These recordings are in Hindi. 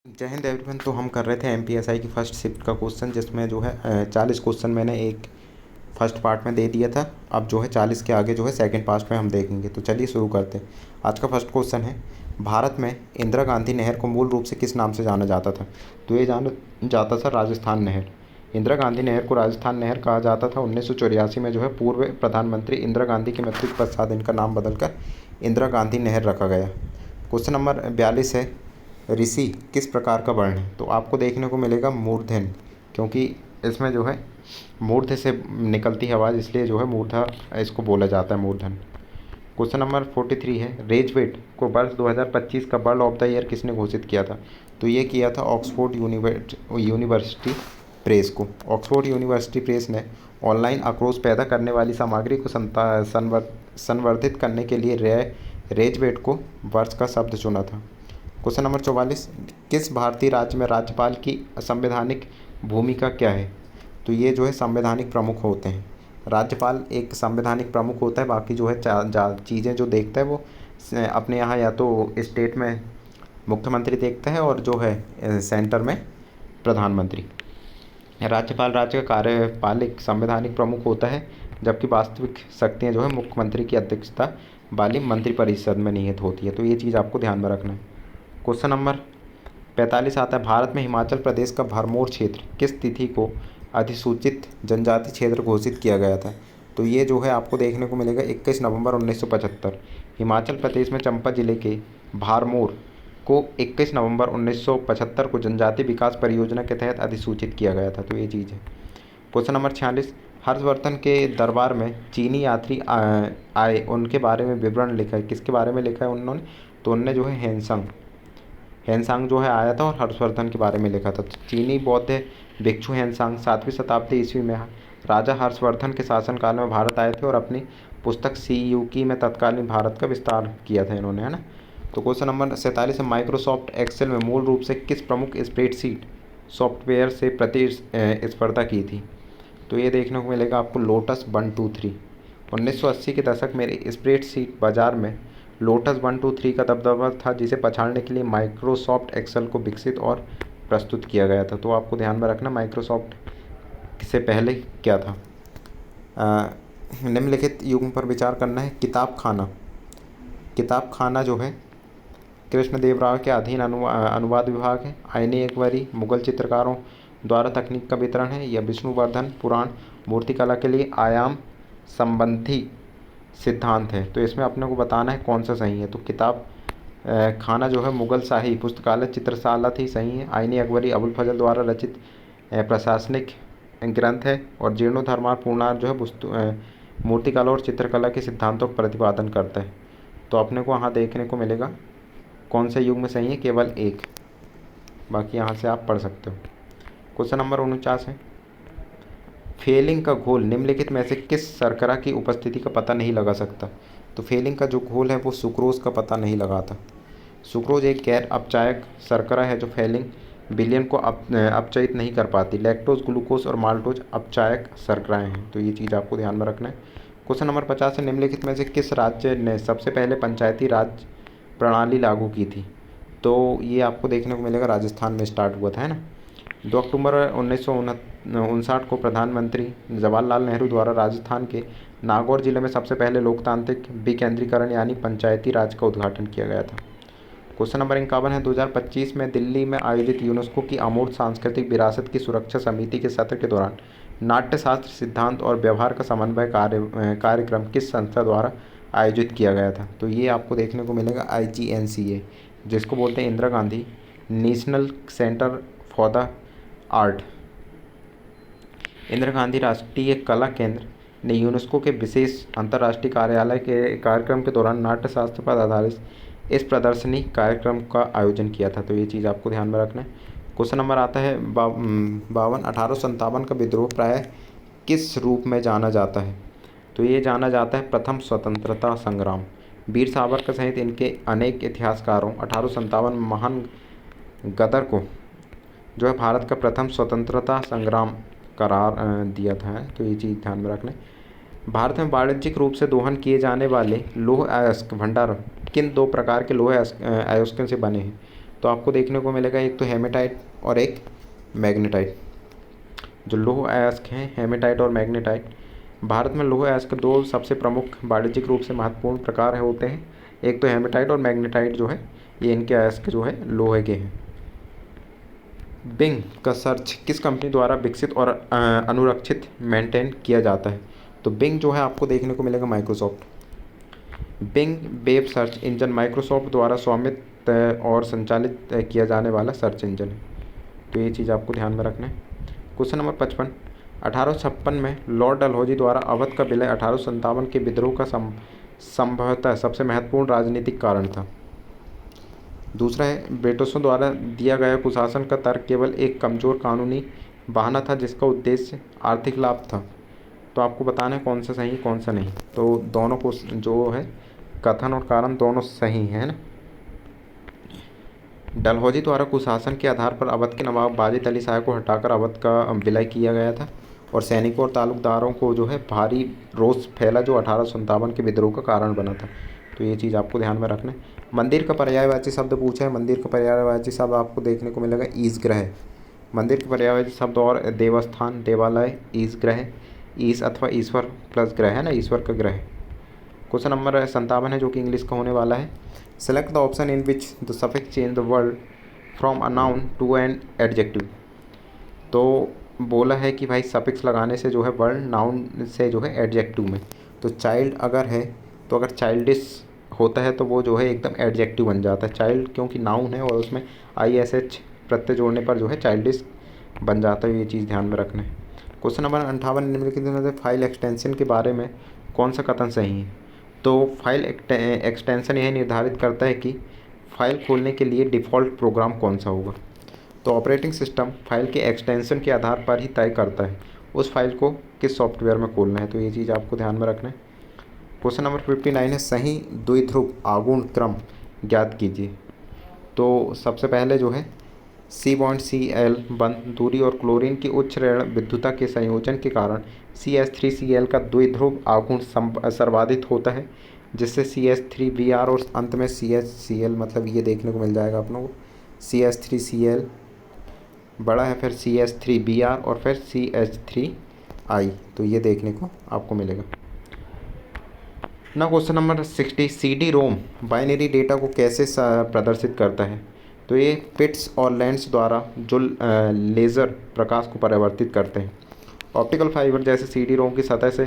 जय हिंद एवरीवन। तो हम कर रहे थे एमपीएसआई की फर्स्ट शिफ्ट का क्वेश्चन, जिसमें जो है 40 क्वेश्चन मैंने एक फर्स्ट पार्ट में दे दिया था। अब जो है 40 के आगे जो है सेकंड पार्ट में हम देखेंगे। तो चलिए शुरू करते हैं। आज का फर्स्ट क्वेश्चन है, भारत में इंदिरा गांधी नहर को मूल रूप से किस नाम से जाना जाता था? तो ये जाना जाता था राजस्थान नहर। इंदिरा गांधी नहर को राजस्थान नहर कहा जाता था। 1984 में जो है पूर्व प्रधानमंत्री इंदिरा गांधी के मृत्यु के पश्चात इनका नाम बदलकर इंदिरा गांधी नहर रखा गया। क्वेश्चन नंबर 42 है, ऋषि किस प्रकार का वर्ण है? तो आपको देखने को मिलेगा मूर्धन्य, क्योंकि इसमें जो है मूर्ध से निकलती है आवाज़, इसलिए जो है मूर्धा इसको बोला जाता है मूर्धन्य। क्वेश्चन नंबर 43 है, रेजवेट को वर्ष 2025 का बर्ड ऑफ द ईयर किसने घोषित किया था? तो ये किया था ऑक्सफोर्ड यूनिवर्सिटी प्रेस को। ऑक्सफोर्ड यूनिवर्सिटी प्रेस ने ऑनलाइन आक्रोश पैदा करने वाली सामग्री को संवर्धित करने के लिए रेजवेट को वर्ष का शब्द चुना था। क्वेश्चन नंबर 44, किस भारतीय राज्य में राज्यपाल की संवैधानिक भूमिका क्या है? तो ये जो है संवैधानिक प्रमुख होते हैं। राज्यपाल एक संवैधानिक प्रमुख होता है, बाकी जो है चीज़ें जो देखता है वो अपने यहाँ या तो स्टेट में मुख्यमंत्री देखता है और जो है सेंटर में प्रधानमंत्री। राज्यपाल राज्य का कार्यपालिक संवैधानिक प्रमुख होता है, जबकि वास्तविक शक्तियाँ जो है मुख्यमंत्री की अध्यक्षता वाली मंत्रिपरिषद में निहित होती है। तो ये चीज़ आपको ध्यान में रखना है। क्वेश्चन नंबर 45 आता है, भारत में हिमाचल प्रदेश का भरमौर क्षेत्र किस तिथि को अधिसूचित जनजाति क्षेत्र घोषित किया गया था? तो ये जो है आपको देखने को मिलेगा 21 नवंबर 1975। हिमाचल प्रदेश में चंबा जिले के भरमौर को 21 नवंबर 1975 को जनजाति विकास परियोजना के तहत अधिसूचित किया गया था। तो ये चीज़ है। क्वेश्चन नंबर 46, हर्षवर्धन के दरबार में चीनी यात्री आए, उनके बारे में विवरण लिखा है। किसके बारे में लिखा है उन्होंने? तो उनने जो है हेनसांग जो है आया था और हर्षवर्धन के बारे में लिखा था। चीनी बौद्ध भिक्षु हेनसांग 7वीं शताब्दी ईस्वी में राजा हर्षवर्धन के शासनकाल में भारत आए थे और अपनी पुस्तक सीयूकी में तत्कालीन भारत का विस्तार किया था इन्होंने, है ना। तो क्वेश्चन नंबर 47 है, माइक्रोसॉफ्ट एक्सेल में मूल रूप से किस प्रमुख स्प्रेडशीट सॉफ्टवेयर से प्रतिस्पर्धा की थी? तो ये देखने को मिलेगा आपको लोटस 123। 1980 के दशक में स्प्रेडशीट बाजार में लोटस 123 का दबदबा था, जिसे पछाड़ने के लिए माइक्रोसॉफ्ट एक्सेल को विकसित और प्रस्तुत किया गया था। तो आपको ध्यान में रखना माइक्रोसॉफ्ट से पहले क्या था। निम्नलिखित युग पर विचार करना है। किताब खाना जो है कृष्णदेवराय के अधीन अनुवाद विभाग है। आईने अकबरी मुगल चित्रकारों द्वारा तकनीक का वितरण है, या विष्णुवर्धन पुराण मूर्तिकला के लिए आयाम संबंधी सिद्धांत है। तो इसमें अपने को बताना है कौन सा सही है। तो किताब खाना जो है मुगल शाही पुस्तकालय चित्रशाला थी, सही है। आईने अकबरी अबुल फजल द्वारा रचित प्रशासनिक ग्रंथ है। और जीर्णोधर्मार पूर्णार जो है मूर्तिकला और चित्रकला के सिद्धांतों का प्रतिपादन करता है। तो अपने को यहाँ देखने को मिलेगा कौन से युग में सही है, केवल एक, बाकी यहाँ से आप पढ़ सकते हो। क्वेश्चन नंबर 49 है, फेलिंग का घोल निम्नलिखित में से किस शर्करा की उपस्थिति का पता नहीं लगा सकता? तो फेलिंग का जो घोल है वो सुक्रोज का पता नहीं लगाता। सुक्रोज एक गैर अपचायक शर्करा है जो फेलिंग विलयन को अपचयित नहीं कर पाती। लैक्टोज, ग्लूकोज और माल्टोज अपचायक शर्कराएं हैं। तो ये चीज़ आपको ध्यान में रखना है। क्वेश्चन नंबर 50 है, निम्नलिखित में से किस राज्य ने सबसे पहले पंचायती राज प्रणाली लागू की थी? तो ये आपको देखने को मिलेगा राजस्थान में स्टार्ट हुआ था, है ना। 2 अक्टूबर 1959 को प्रधानमंत्री जवाहरलाल नेहरू द्वारा राजस्थान के नागौर जिले में सबसे पहले लोकतांत्रिक विकेंद्रीकरण यानी पंचायती राज का उद्घाटन किया गया था। क्वेश्चन नंबर 51 है, 2025 में दिल्ली में आयोजित यूनेस्को की अमूर्त सांस्कृतिक विरासत की सुरक्षा समिति के सत्र के दौरान नाट्यशास्त्र सिद्धांत और व्यवहार का समन्वय कार्यक्रम किस संस्था द्वारा आयोजित किया गया था? तो ये आपको देखने को मिलेगा IGNCA, जिसको बोलते हैं Indira Gandhi national centre for the art. Indira Gandhi राष्ट्रीय कला केंद्र ने यूनेस्को के विशेष अंतर्राष्ट्रीय कार्यालय के कार्यक्रम के दौरान नाट्यशास्त्र पर आधारित इस प्रदर्शनी कार्यक्रम का आयोजन किया था। तो ये चीज़ आपको ध्यान में रखना है। क्वेश्चन नंबर आता है 52, 1857 का विद्रोह प्रायः किस रूप में जाना जाता है? तो ये जाना जाता है प्रथम स्वतंत्रता संग्राम। वीर सावरकर सहित इनके अनेक इतिहासकारों 1857 महान गदर को जो है भारत का प्रथम स्वतंत्रता संग्राम करार दिया था। तो ये चीज़ ध्यान में रखना है। भारत में वाणिज्यिक रूप से दोहन किए जाने वाले लौह अयस्क भंडार किन 2 प्रकार के लौह अयस्कों से बने हैं? तो आपको देखने को मिलेगा एक तो हेमेटाइट और एक मैग्नेटाइट। जो लौह अयस्क हैं हेमेटाइट और मैग्नेटाइट, भारत में लौह अयस्क दो सबसे प्रमुख वाणिज्यिक रूप से महत्वपूर्ण प्रकार होते हैं, एक तो हेमेटाइट और मैग्नेटाइट जो है ये इनके अयस्क जो है लोहे के हैं। बिंग का सर्च किस कंपनी द्वारा विकसित और अनुरक्षित मेंटेन किया जाता है? तो बिंग जो है आपको देखने को मिलेगा Microsoft. Bing web search engine Microsoft द्वारा स्वामित्व और संचालित किया जाने वाला सर्च इंजन है। तो ये चीज़ आपको ध्यान में रखना है। क्वेश्चन नंबर 55, 1856 में लॉर्ड डलहौजी द्वारा अवध का विलय 1857 के विद्रोह का संभवतः सबसे महत्वपूर्ण राजनीतिक कारण था। दूसरा है, ब्रिटिशों द्वारा दिया गया कुशासन का तर्क केवल एक कमज़ोर कानूनी बहाना था जिसका उद्देश्य आर्थिक लाभ था। तो आपको बताना है कौन सा सही कौन सा नहीं। तो दोनों को जो है कथन और कारण दोनों सही है ना। डलहौजी द्वारा कुशासन के आधार पर अवध के नवाब वाजिद अली शाह को हटाकर अवध का विलय किया गया था और सैनिकों और तालुकदारों को जो है भारी रोष फैला जो 1857 के विद्रोह का कारण बना था। तो ये चीज़ आपको ध्यान में रखना है। मंदिर का पर्यायवाची शब्द पूछा है। मंदिर का पर्यायवाची शब्द आपको देखने को मिलेगा ईशगृह। मंदिर के पर्यायवाची शब्द और देवस्थान, देवालय, ईशगृह, ईश अथवा ईश्वर प्लस ग्रह है ना, ईश्वर का ग्रह। क्वेश्चन नंबर 57 है जो कि इंग्लिश का होने वाला है। Select the option in which the suffix change the word from a noun to an adjective. तो बोला है कि भाई सफिक्स लगाने से जो है वर्ड नाउन से जो है एडजेक्टिव में। तो चाइल्ड अगर है तो अगर चाइल्डिश होता है तो वो जो है एकदम एडजेक्टिव बन जाता है। चाइल्ड क्योंकि नाउन है और उसमें ISH प्रत्यय जोड़ने पर जो है चाइल्डिश बन जाता है। ये चीज़ ध्यान में रखना है। क्वेश्चन नंबर 58, निम्नलिखित में से फाइल एक्सटेंशन के बारे में कौन सा कथन सही है? तो फाइल एक्सटेंशन यह निर्धारित करता है कि फाइल खोलने के लिए डिफ़ॉल्ट प्रोग्राम कौन सा होगा। तो ऑपरेटिंग सिस्टम फाइल के एक्सटेंशन के आधार पर ही तय करता है उस फाइल को किस सॉफ्टवेयर में खोलना है। तो ये चीज़ आपको ध्यान में रखना है। क्वेश्चन नंबर 59 है, सही द्विध्रुव आघूर्ण क्रम ज्ञात कीजिए। तो सबसे पहले जो है C.Cl बंद दूरी और क्लोरीन की उच्च ऋण विद्युता के संयोजन के कारण CH3Cl का द्विध्रुव आघूर्ण सर्वाधिक होता है, जिससे CH3Br और अंत में CHCl मतलब ये देखने को मिल जाएगा अपनों को। CH3Cl बड़ा है, फिर CH3Br और फिर CH3I। तो ये देखने को आपको मिलेगा ना। Question number 60, CD-ROM binary data को कैसे प्रदर्शित करता है? तो ये पिट्स और लेंस द्वारा जो लेज़र प्रकाश को परावर्तित करते हैं। ऑप्टिकल फाइबर जैसे CD-ROM की सतह से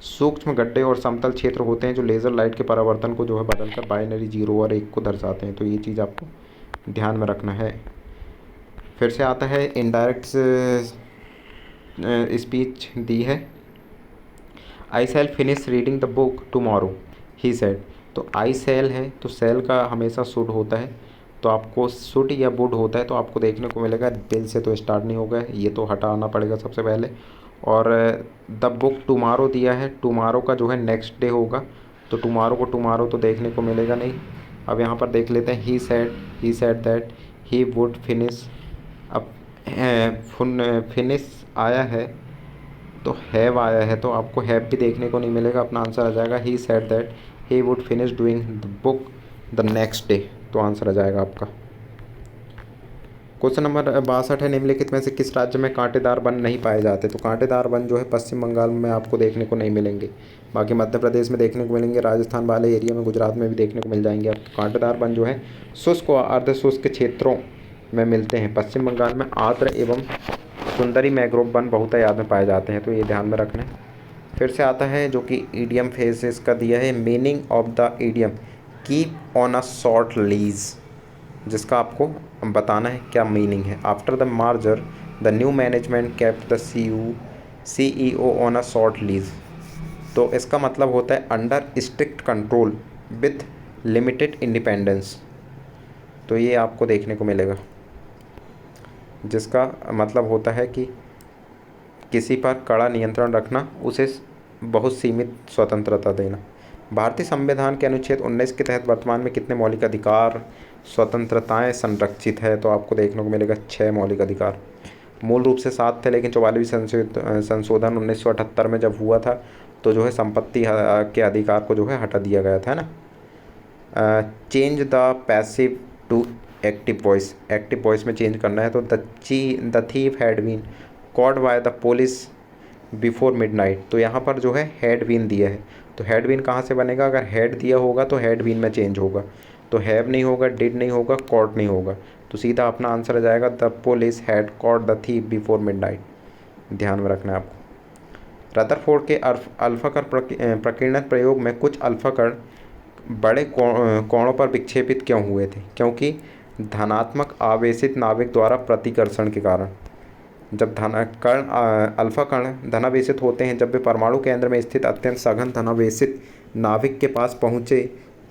सूक्ष्म गड्ढे और समतल क्षेत्र होते हैं जो लेज़र लाइट के परावर्तन को जो है बदलकर बाइनरी 0 और 1 को दर्शाते हैं। तो ये चीज़ आपको ध्यान में रखना है। फिर से आता है इनडायरेक्ट स्पीच दी है। I shall finish reading the book tomorrow he said. तो आई शैल है तो शैल का हमेशा शुड होता है, तो आपको शुड या वुड होता है तो आपको देखने को मिलेगा बिल से तो स्टार्ट नहीं होगा, ये तो हटाना पड़ेगा सबसे पहले। और द बुक टुमारो दिया है, टुमारो का जो है नेक्स्ट डे होगा, तो टुमारो को टुमारो तो देखने को मिलेगा नहीं। अब यहाँ पर देख लेते हैं he said that he would finish. अब फिनिश आया है तो हैव आया है, तो आपको हैव भी देखने को नहीं मिलेगा। अपना आंसर आ जाएगा he said that he would finish doing the book the next day. तो आंसर आ जाएगा आपका। क्वेश्चन नंबर 62 है, निम्नलिखित में से किस राज्य में कांटेदार वन नहीं पाए जाते? तो कांटेदार वन जो है पश्चिम बंगाल में आपको देखने को नहीं मिलेंगे, बाकी मध्य प्रदेश में देखने को मिलेंगे, राजस्थान वाले एरिया में, गुजरात में भी देखने को मिल जाएंगे आपको। कांटेदार वन जो है शुष्क व अर्ध शुष्क क्षेत्रों में मिलते हैं। पश्चिम बंगाल में आर्द्र एवं सुंदरी मैग्रोव वन बहुतायत में पाए जाते हैं। तो ये ध्यान में रखना है। फिर से आता है जो कि ईडियम फेजेस का दिया है। Meaning of the idiom keep on a short lease, जिसका आपको बताना है क्या मीनिंग है। After the merger the new management kept the CEO on a short lease. तो इसका मतलब होता है under strict control with limited independence. तो ये आपको देखने को मिलेगा, जिसका मतलब होता है कि किसी पर कड़ा नियंत्रण रखना, उसे बहुत सीमित स्वतंत्रता देना। भारतीय संविधान के अनुच्छेद 19 के तहत वर्तमान में कितने मौलिक अधिकार स्वतंत्रताएं संरक्षित है? तो आपको देखने को मिलेगा 6 मौलिक अधिकार। मूल रूप से 7 थे, लेकिन 44वीं संशोधन 1978 में जब हुआ था तो जो है संपत्ति के अधिकार को जो है हटा दिया गया था ना। Change the passive to active voice में चेंज करना है। तो the thief had been caught by the police before midnight. तो यहाँ पर जो है हैड बीन दिया है, तो हैड बीन कहाँ से बनेगा? अगर हैड दिया होगा तो हैड बीन में चेंज होगा, तो हैव नहीं होगा, डिड नहीं होगा, कॉट नहीं होगा, तो सीधा अपना आंसर आ जाएगा the police had caught the thief before midnight. ध्यान में रखना है आपको। रदरफोर्ड के अल्फा कण प्रकीर्णन प्रयोग में कुछ अल्फा कण बड़े कोणों पर विक्षेपित क्यों हुए थे? क्योंकि धनात्मक आवेशित नाभिक द्वारा प्रतिकर्षण के कारण। जब अल्फा कण धनावेशित होते हैं, जब वे परमाणु केंद्र में स्थित अत्यंत सघन धनावेशित नाभिक के पास पहुँचे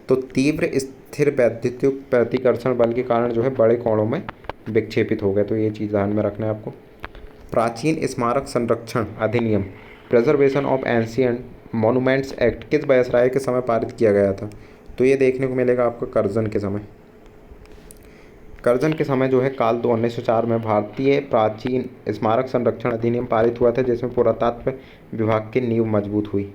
तो तीव्र स्थिर वैद्युतिक प्रतिकर्षण बल के कारण जो है बड़े कोणों में विक्षेपित हो गए। तो ये चीज़ ध्यान में रखना है आपको। प्राचीन स्मारक संरक्षण अधिनियम preservation of ancient monuments act किस वायसराय के समय पारित किया गया था? तो ये देखने को मिलेगा आपको कर्जन के समय। कर्जन के समय जो है काल 1904 में भारतीय प्राचीन स्मारक संरक्षण अधिनियम पारित हुआ था, जिसमें पुरातत्व विभाग की नींव मजबूत हुई।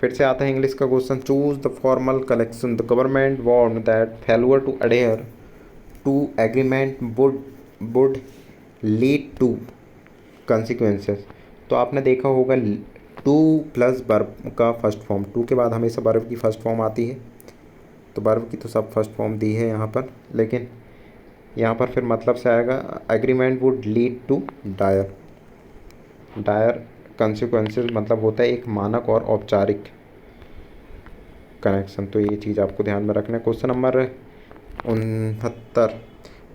फिर से आता है इंग्लिश का question. Choose the formal collection. The government warn that failure to adhere to agreement would lead to consequences. तो आपने देखा होगा टू प्लस वर्ब का फर्स्ट फॉर्म, टू के बाद हमेशा वर्ब की फर्स्ट फॉर्म आती है, तो वर्ब की तो सब फर्स्ट फॉर्म दी है यहाँ पर, लेकिन यहाँ पर फिर मतलब से आएगा agreement would lead to dire consequences, मतलब होता है एक मानक और औपचारिक कनेक्शन। तो ये चीज़ आपको ध्यान में रखना है। Question number 69।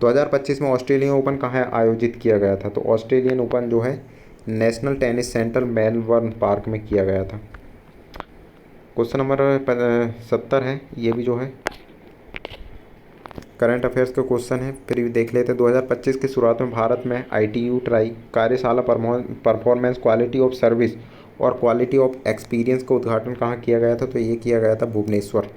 2025 में ऑस्ट्रेलियन ओपन कहाँ आयोजित किया गया था? तो ऑस्ट्रेलियन ओपन जो है national tennis centre Melbourne park में किया गया था। क्वेश्चन नंबर 70 है, ये भी जो है करंट अफेयर्स का क्वेश्चन है, फिर भी देख लेते हैं। 2025 की शुरुआत में भारत में ITU ट्राई कार्यशाला परफॉर्मेंस क्वालिटी ऑफ सर्विस और क्वालिटी ऑफ एक्सपीरियंस का उद्घाटन कहाँ किया गया था? तो ये किया गया था भुवनेश्वर।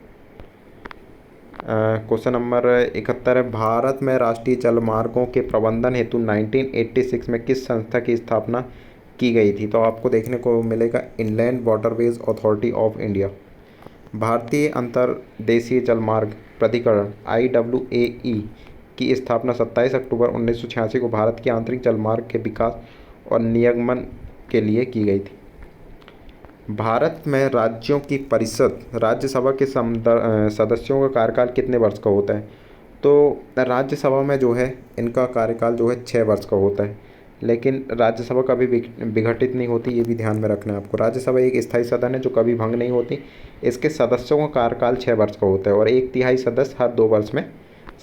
क्वेश्चन नंबर 71 है, भारत में राष्ट्रीय जलमार्गों के प्रबंधन हेतु 1986 में किस संस्था की स्थापना की गई थी? तो आपको देखने को मिलेगा inland waterways authority of India. भारतीय अंतर्देशीय जलमार्ग प्राधिकरण IWAE की स्थापना 27 अक्टूबर 1986 को भारत के आंतरिक जलमार्ग के विकास और नियमन के लिए की गई थी। भारत में राज्यों की परिषद राज्यसभा के सदस्यों का कार्यकाल कितने वर्ष का होता है? तो राज्यसभा में जो है इनका कार्यकाल जो है 6 वर्ष का होता है, लेकिन राज्यसभा कभी विघटित नहीं होती, ये भी ध्यान में रखना है आपको। राज्यसभा एक स्थायी सदन है जो कभी भंग नहीं होती। इसके सदस्यों का कार्यकाल 6 वर्ष का होता है और 1/3 सदस्य हर 2 वर्ष में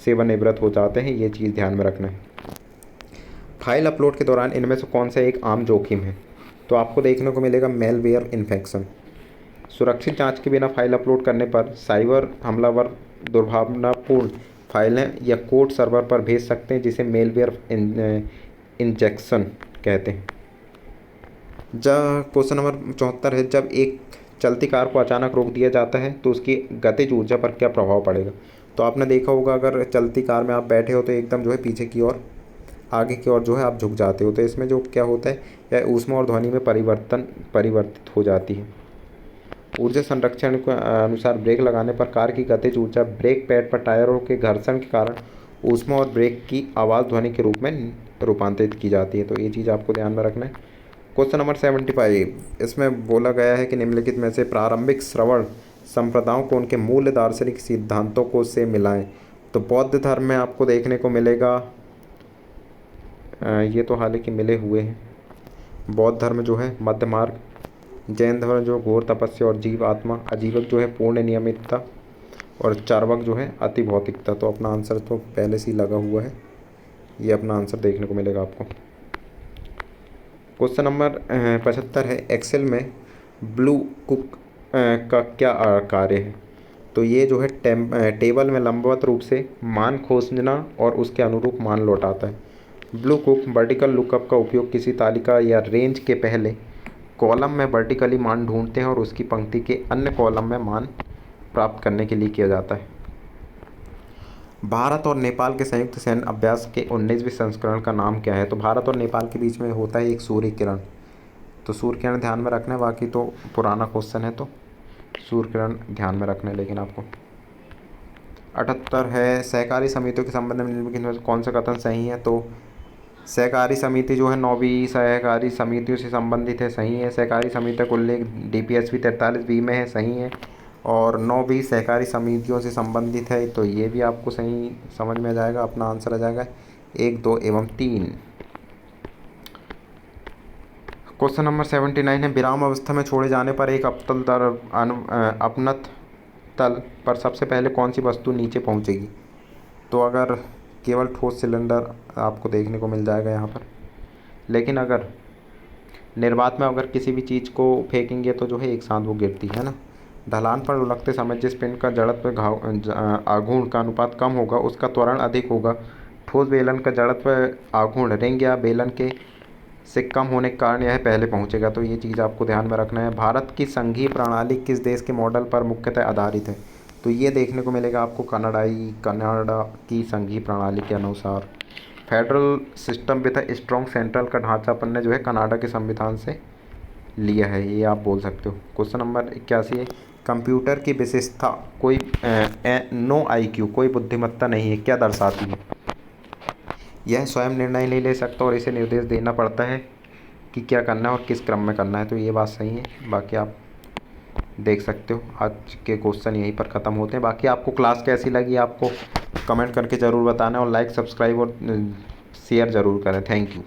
सेवानिवृत्त हो जाते हैं, ये चीज़ ध्यान में रखना है। फाइल अपलोड के दौरान इनमें से कौन सा एक आम जोखिम है? तो आपको देखने को मिलेगा मेलवेयर इन्फेक्शन। सुरक्षित जांच के बिना फाइल अपलोड करने पर साइबर हमलावर दुर्भावनापूर्ण फाइलें या कोड सर्वर पर भेज सकते हैं, जिसे मेलवेयर इंजेक्शन कहते हैं। क्वेश्चन नंबर 74 है, जब एक चलती कार को अचानक रोक दिया जाता है तो उसकी गतिज ऊर्जा पर क्या प्रभाव पड़ेगा? तो आपने देखा होगा अगर चलती कार में आप बैठे हो तो एकदम जो है पीछे की ओर आगे की ओर जो है आप झुक जाते हो, तो इसमें जो क्या होता है या ऊष्मा और ध्वनि में परिवर्तित हो जाती है। ऊर्जा संरक्षण के अनुसार ब्रेक लगाने पर कार की गतिज ऊर्जा ब्रेक पैड पर टायरों के घर्षण के कारण ऊष्मा और ब्रेक की आवाज़ ध्वनि के रूप में रूपांतरित की जाती है। तो ये चीज़ आपको ध्यान में रखना है। क्वेश्चन नंबर 75, इसमें बोला गया है कि निम्नलिखित में से प्रारंभिक श्रवण संप्रदायों को उनके मूल दार्शनिक सिद्धांतों को से मिलाएं। तो बौद्ध धर्म में आपको देखने को मिलेगा, ये तो हालांकि मिले हुए हैं। बौद्ध धर्म जो है मध्य मार्ग, जैन धर्म जो घोर तपस्या और जीव आत्मा, अजीवक जो है पूर्ण नियमितता और चार्वाक जो है अति भौतिकता। तो अपना आंसर तो पहले से ही लगा हुआ है, ये अपना आंसर देखने को मिलेगा आपको। क्वेश्चन नंबर 75 है, एक्सेल में ब्लू कुक का क्या कार्य है? तो ये जो है टेबल में लंबवत रूप से मान खोजना और उसके अनुरूप मान लौटाता है। ब्लू कुक वर्टिकल लुकअप का उपयोग किसी तालिका या रेंज के पहले कॉलम में वर्टिकली मान ढूंढते हैं और उसकी पंक्ति के अन्य कॉलम में मान प्राप्त करने के लिए किया जाता है। भारत और नेपाल के संयुक्त सैन्य अभ्यास के 19वें संस्करण का नाम क्या है? तो भारत और नेपाल के बीच में होता है एक सूर्य किरण, तो सूर्य किरण ध्यान में रखना है, बाकी तो पुराना क्वेश्चन है तो सूर्य किरण ध्यान में रखना है। लेकिन आपको 78 है सहकारी समितियों के संबंध में निम्नलिखित में से कौन सा कथन सही है। तो सहकारी समिति जो है 9वीं सहकारी समितियों से संबंधित है, सही है। सहकारी समितियों का उल्लेख DPSP 43B में है, सही है। और 9वीं सहकारी समितियों से संबंधित है, तो ये भी आपको सही समझ में आ जाएगा। अपना आंसर आ जाएगा 1, 2 एवं 3। क्वेश्चन नंबर 79 है विराम अवस्था में छोड़े जाने पर एक अपनत तल पर सबसे पहले कौन सी वस्तु नीचे पहुंचेगी। तो अगर केवल ठोस सिलेंडर आपको देखने को मिल जाएगा यहाँ पर, लेकिन अगर निर्वात में अगर किसी भी चीज़ को फेंकेंगे तो जो है एक साथ वो गिरती है ना। ढलान पर लुढ़कते समय जिस पिंड का जड़त्व आघूर्ण का अनुपात कम होगा उसका त्वरण अधिक होगा। ठोस बेलन का जड़त्व आघूर्ण रिंग या बेलन के से कम होने के कारण यह पहले पहुंचेगा। तो ये चीज़ आपको ध्यान में रखना है। भारत की संघीय प्रणाली किस देश के मॉडल पर मुख्यतः आधारित है। तो ये देखने को मिलेगा आपको कनाडा की संघीय प्रणाली के अनुसार। Federal system with strong central का ढांचा अपन ने जो है कनाडा के संविधान से लिया है, ये आप बोल सकते हो। क्वेश्चन नंबर 81 है कंप्यूटर की विशेषता कोई नो IQ कोई बुद्धिमत्ता नहीं है क्या दर्शाती है। यह स्वयं निर्णय नहीं ले सकता और इसे निर्देश देना पड़ता है कि क्या करना है और किस क्रम में करना है। तो ये बात सही है। बाकी आप देख सकते हो आज के क्वेश्चन यहीं पर ख़त्म होते हैं। बाकी आपको क्लास कैसी लगी आपको कमेंट करके ज़रूर बताना और लाइक सब्सक्राइब और शेयर ज़रूर करें। Thank you.